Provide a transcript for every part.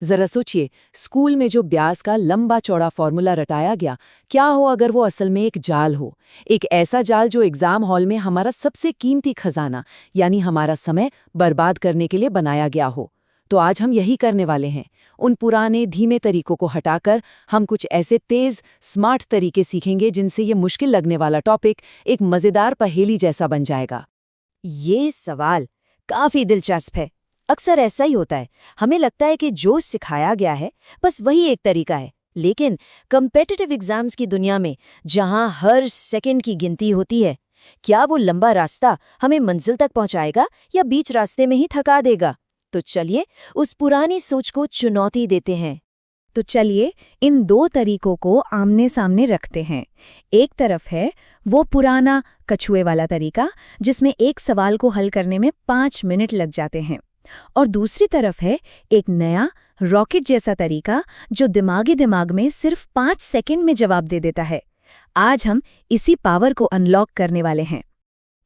जरा सोचिए, स्कूल में जो ब्याज का लंबा चौड़ा फॉर्मूला रटाया गया, क्या हो अगर वो असल में एक जाल हो। एक ऐसा जाल जो एग्जाम हॉल में हमारा सबसे कीमती खजाना यानी हमारा समय बर्बाद करने के लिए बनाया गया हो। तो आज हम यही करने वाले हैं। उन पुराने धीमे तरीकों को हटाकर हम कुछ ऐसे तेज स्मार्ट तरीके सीखेंगे जिनसे ये मुश्किल लगने वाला टॉपिक एक मजेदार पहेली जैसा बन जाएगा। ये सवाल काफी दिलचस्प है। अक्सर ऐसा ही होता है, हमें लगता है कि जो सिखाया गया है बस वही एक तरीका है। लेकिन कम्पिटिटिव एग्जाम्स की दुनिया में, जहां हर सेकंड की गिनती होती है, क्या वो लंबा रास्ता हमें मंजिल तक पहुंचाएगा या बीच रास्ते में ही थका देगा? तो चलिए उस पुरानी सोच को चुनौती देते हैं। तो चलिए इन दो तरीकों को आमने सामने रखते हैं। एक तरफ है वो पुराना कछुए वाला तरीका, जिसमें एक सवाल को हल करने में 5 मिनट लग जाते हैं, और दूसरी तरफ है एक नया रॉकेट जैसा तरीका जो दिमाग में सिर्फ 5 सेकंड में जवाब दे देता है। आज हम इसी पावर को अनलॉक करने वाले हैं।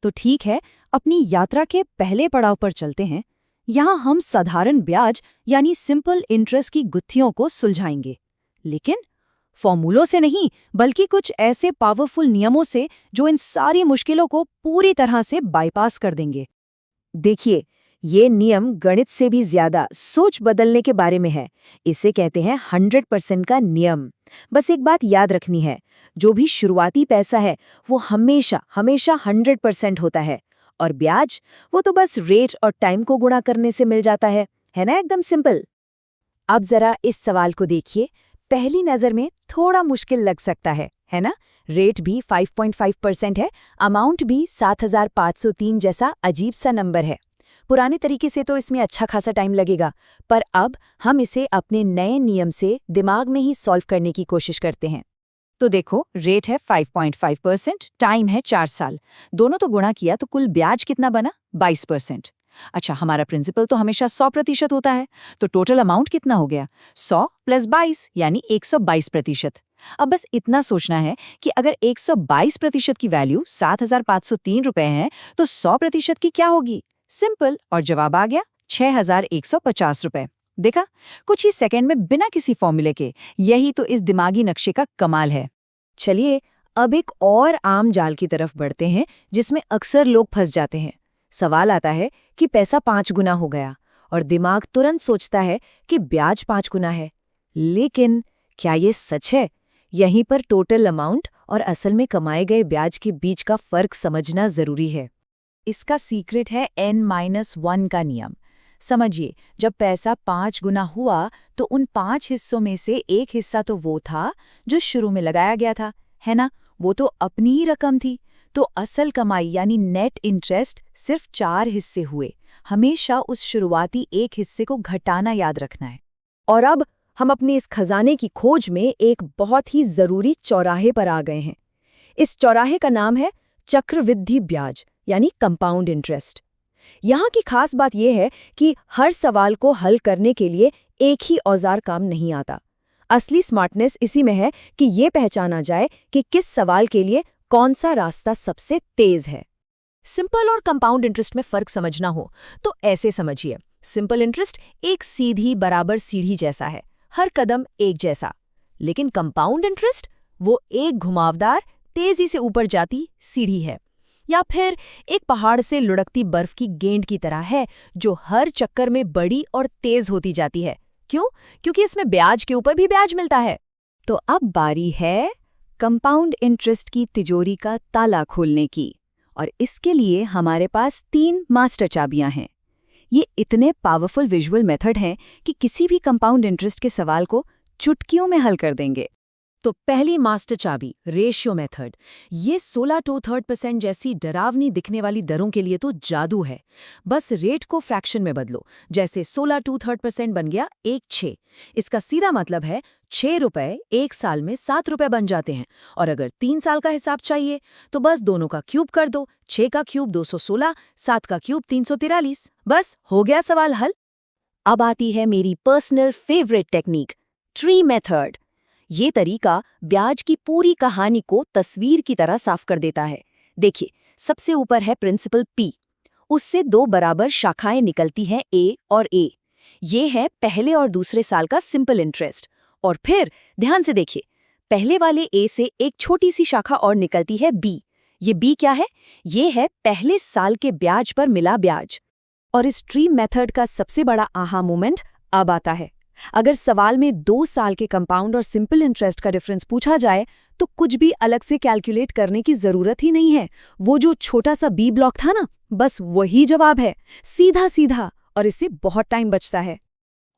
तो ठीक है, अपनी यात्रा के पहले पड़ाव पर चलते हैं। यहाँ हम साधारण ब्याज यानी सिंपल इंटरेस्ट की गुत्थियों को सुलझाएंगे, लेकिन फॉर्मूलों से नहीं, बल्कि कुछ ऐसे पावरफुल नियमों से जो इन सारी मुश्किलों को पूरी तरह से बाईपास कर देंगे। देखिए, ये नियम गणित से भी ज्यादा सोच बदलने के बारे में है। इसे कहते हैं 100% का नियम। बस एक बात याद रखनी है, जो भी शुरुआती पैसा है वो हमेशा हमेशा 100% होता है, और ब्याज वो तो बस रेट और टाइम को गुणा करने से मिल जाता है ना, एकदम सिंपल। अब जरा इस सवाल को देखिए। पहली नजर में थोड़ा मुश्किल लग सकता है ना? रेट भी 5.5% है, अमाउंट भी 7503 जैसा अजीब सा नंबर है। पुराने तरीके से तो इसमें अच्छा खासा टाइम लगेगा, पर अब हम इसे अपने नए नियम से दिमाग में ही सॉल्व करने की कोशिश करते हैं। तो देखो, रेट है 5.5%, टाइम है 4 साल। दोनों तो गुणा किया तो कुल ब्याज कितना बना? 22%। अच्छा, हमारा प्रिंसिपल तो हमेशा 100% होता है, तो टोटल अमाउंट कितना हो गया? 100 + 22 यानी 122%। अब बस इतना सोचना है कि अगर 122% की वैल्यू 7503 रुपए है, तो 100% की क्या होगी? सिंपल, और जवाब आ गया 6150 रुपए। देखा, कुछ ही सेकंड में बिना किसी फॉर्मूले के। यही तो इस दिमागी नक्शे का कमाल है। चलिए अब एक और आम जाल की तरफ बढ़ते हैं, जिसमें अक्सर लोग फंस जाते हैं। सवाल आता है कि पैसा 5 गुना हो गया, और दिमाग तुरंत सोचता है कि ब्याज 5 गुना है। लेकिन क्या ये सच है? यहीं पर टोटल अमाउंट और असल में कमाए गए ब्याज के बीच का फर्क समझना जरूरी है। इसका सीक्रेट है N-1 का नियम। समझिए, जब पैसा 5 गुना हुआ तो उन 5 हिस्सों में से एक हिस्सा तो वो था जो शुरू में लगाया गया था, है ना? वो तो अपनी ही रकम थी। तो असल कमाई यानी नेट इंटरेस्ट सिर्फ 4 हिस्से हुए। हमेशा उस शुरुआती एक हिस्से को घटाना याद रखना है। और अब हम अपनी इस खजाने की खोज में एक बहुत ही जरूरी चौराहे पर आ गए हैं। इस चौराहे का नाम है चक्रवृद्धि ब्याज यानी कंपाउंड इंटरेस्ट। यहाँ की खास बात यह है कि हर सवाल को हल करने के लिए एक ही औजार काम नहीं आता। असली स्मार्टनेस इसी में है कि ये पहचाना जाए कि किस सवाल के लिए कौन सा रास्ता सबसे तेज है। सिंपल और कंपाउंड इंटरेस्ट में फर्क समझना हो तो ऐसे समझिए। सिंपल इंटरेस्ट एक सीधी बराबर सीढ़ी जैसा है, हर कदम एक जैसा। लेकिन कंपाउंड इंटरेस्ट वो एक घुमावदार, तेजी से ऊपर जाती सीढ़ी है, या फिर एक पहाड़ से लुढ़कती बर्फ की गेंद की तरह है, जो हर चक्कर में बड़ी और तेज होती जाती है। क्यों? क्योंकि इसमें ब्याज के ऊपर भी ब्याज मिलता है। तो अब बारी है कंपाउंड इंटरेस्ट की तिजोरी का ताला खोलने की, और इसके लिए हमारे पास 3 मास्टर चाबियां हैं। ये इतने पावरफुल विजुअल मेथड हैं कि किसी भी कंपाउंड इंटरेस्ट के सवाल को चुटकियों में हल कर देंगे। तो पहली मास्टर चाबी, रेशियो मेथड। ये 16 जैसी डरावनी दिखने वाली दरों के लिए तो जादू है। बस रेट को फ्रैक्शन में बदलो, जैसे 16 बन गया 1/6। इसका सीधा मतलब है 6 रुपए 1 साल में 7 रुपए बन जाते हैं। और अगर 3 साल का हिसाब चाहिए तो बस दोनों का क्यूब कर दो। 6 का क्यूब 216, 7 का क्यूब 343। बस हो गया सवाल हल। अब आती है मेरी personal favourite technique, tree method. ये तरीका ब्याज की पूरी कहानी को तस्वीर की तरह साफ कर देता है। देखिए, सबसे ऊपर है प्रिंसिपल P, उससे 2 बराबर शाखाएं निकलती हैं A और A। ये है पहले और दूसरे साल का सिंपल इंटरेस्ट। और फिर ध्यान से देखिए, पहले वाले ए से एक छोटी सी शाखा और निकलती है बी। ये बी क्या है? ये है पहले साल के ब्याज पर मिला ब्याज। और इस ट्री मेथड का सबसे बड़ा आहा मोमेंट अब आता है। अगर सवाल में 2 साल के कंपाउंड और सिंपल इंटरेस्ट का डिफरेंस पूछा जाए तो कुछ भी अलग से कैलकुलेट करने की जरूरत ही नहीं है। वो जो छोटा सा बी ब्लॉक था ना, बस वही जवाब है, सीधा सीधा, और इससे बहुत टाइम बचता है।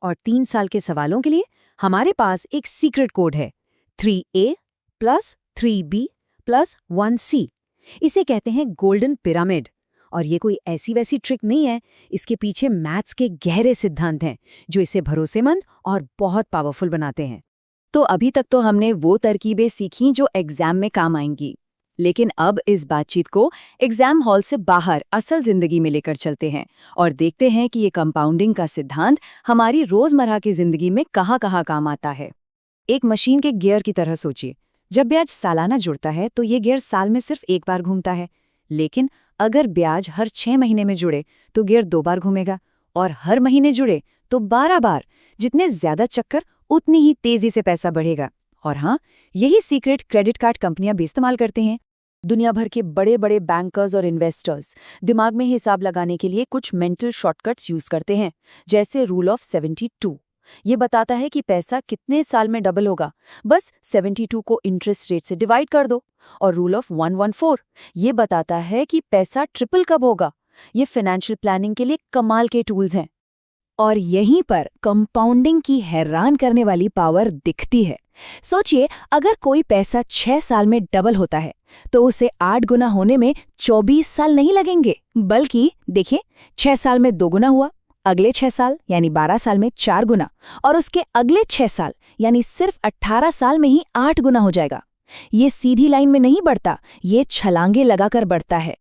और 3 साल के सवालों के लिए हमारे पास एक सीक्रेट कोड है, 3A + 3B + 1C। इसे कहते हैं गोल्डन पिरामिड। और ये कोई ऐसी वैसी ट्रिक नहीं है, इसके पीछे मैथ्स के गहरे सिद्धांत हैं जो इसे भरोसेमंद और बहुत पावरफुल बनाते हैं। तो अभी तक तो हमने वो तरकीबें सीखी जो एग्जाम में काम आएंगी, लेकिन अब इस बातचीत को एग्जाम हॉल से बाहर असल जिंदगी में लेकर चलते हैं और देखते हैं कि ये कंपाउंडिंग का सिद्धांत हमारी रोजमर्रा की जिंदगी में कहाँ-कहाँ काम आता है। एक मशीन के गियर की तरह सोचिए। जब ब्याज सालाना जुड़ता है तो ये गियर साल में सिर्फ एक बार घूमता है, लेकिन अगर ब्याज हर 6 महीने में जुड़े तो गियर 2 बार घूमेगा, और हर महीने जुड़े तो 12 बार। जितने ज्यादा चक्कर उतनी ही तेजी से पैसा बढ़ेगा। और हाँ, यही सीक्रेट क्रेडिट कार्ड कंपनियां भी इस्तेमाल करते हैं। दुनिया भर के बड़े बड़े बैंकर्स और इन्वेस्टर्स दिमाग में हिसाब लगाने के लिए कुछ मेंटल शॉर्टकट्स यूज करते हैं, जैसे रूल ऑफ 72। ये बताता है कि पैसा कितने साल में डबल होगा, बस 72 को इंटरेस्ट रेट से डिवाइड कर दो। और रूल ऑफ 114 ये बताता है कि पैसा ट्रिपल कब होगा। ये फाइनेंशियल प्लानिंग के लिए कमाल के टूल्स हैं। और यहीं पर कंपाउंडिंग की हैरान करने वाली पावर दिखती है। सोचिए, अगर कोई पैसा 6 साल में डबल होता है तो उसे 8 गुना होने में 24 साल नहीं लगेंगे, बल्कि देखिए, 6 साल में 2 गुना हुआ, अगले 6 साल यानी 12 साल में 4 गुना, और उसके अगले 6 साल यानी सिर्फ 18 साल में ही 8 गुना हो जाएगा। ये सीधी लाइन में नहीं बढ़ता, ये छलांगे लगाकर बढ़ता है।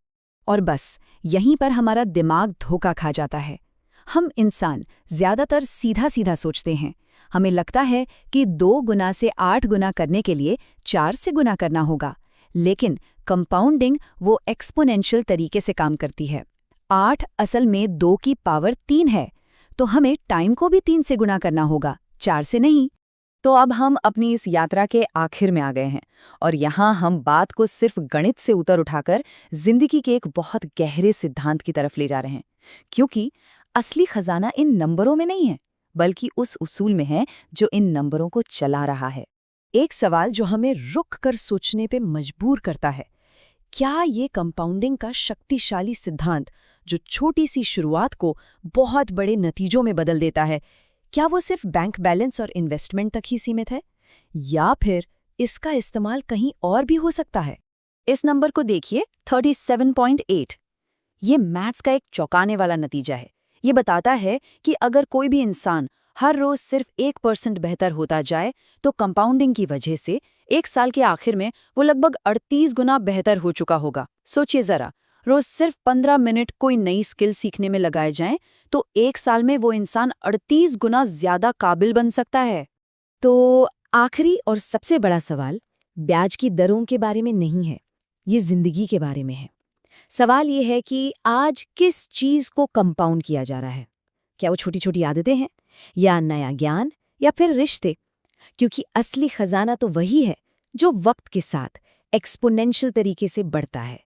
और बस यहीं पर हमारा दिमाग धोखा खा जाता है। हम इंसान ज्यादातर सीधा सीधा सोचते हैं। हमें लगता है कि 2 गुना से 8 गुना करने के लिए 4 से गुना करना होगा, लेकिन कंपाउंडिंग वो एक्सपोनेंशियल तरीके से काम करती है। 8 असल में 2 की पावर 3 है, तो हमें टाइम को भी 3 से गुना करना होगा, 4 से नहीं। तो अब हम अपनी इस यात्रा के आखिर में आ गए हैं, और यहाँ हम बात को सिर्फ गणित से ऊपर उठाकर जिंदगी के एक बहुत गहरे सिद्धांत की तरफ ले जा रहे हैं। क्योंकि असली खजाना इन नंबरों में नहीं है, बल्कि उस उसूल में है जो इन नंबरों को चला रहा है। एक सवाल जो हमें रुक कर सोचने पे मजबूर करता है, क्या ये कंपाउंडिंग का शक्तिशाली सिद्धांत जो छोटी सी शुरुआत को बहुत बड़े नतीजों में बदल देता है, क्या वो सिर्फ बैंक बैलेंस और इन्वेस्टमेंट तक ही सीमित है, या फिर इसका इस्तेमाल कहीं और भी हो सकता है? इस नंबर को देखिए, 37.8। ये मैथ्स का एक चौंकाने वाला नतीजा है। ये बताता है कि अगर कोई भी इंसान हर रोज सिर्फ 1% बेहतर होता जाए तो कंपाउंडिंग की वजह से 1 साल के आखिर में वो लगभग 38 गुना बेहतर हो चुका होगा। सोचिए जरा, रोज सिर्फ 15 मिनट कोई नई स्किल सीखने में लगाए जाएं तो 1 साल में वो इंसान 38 गुना ज्यादा काबिल बन सकता है। तो आखिरी और सबसे बड़ा सवाल ब्याज की दरों के बारे में नहीं है, ये जिंदगी के बारे में है। सवाल ये है कि आज किस चीज को कंपाउंड किया जा रहा है? क्या वो छोटी छोटी आदतें हैं, या नया ज्ञान, या फिर रिश्ते? क्योंकि असली खजाना तो वही है जो वक्त के साथ एक्सपोनेंशियल तरीके से बढ़ता है।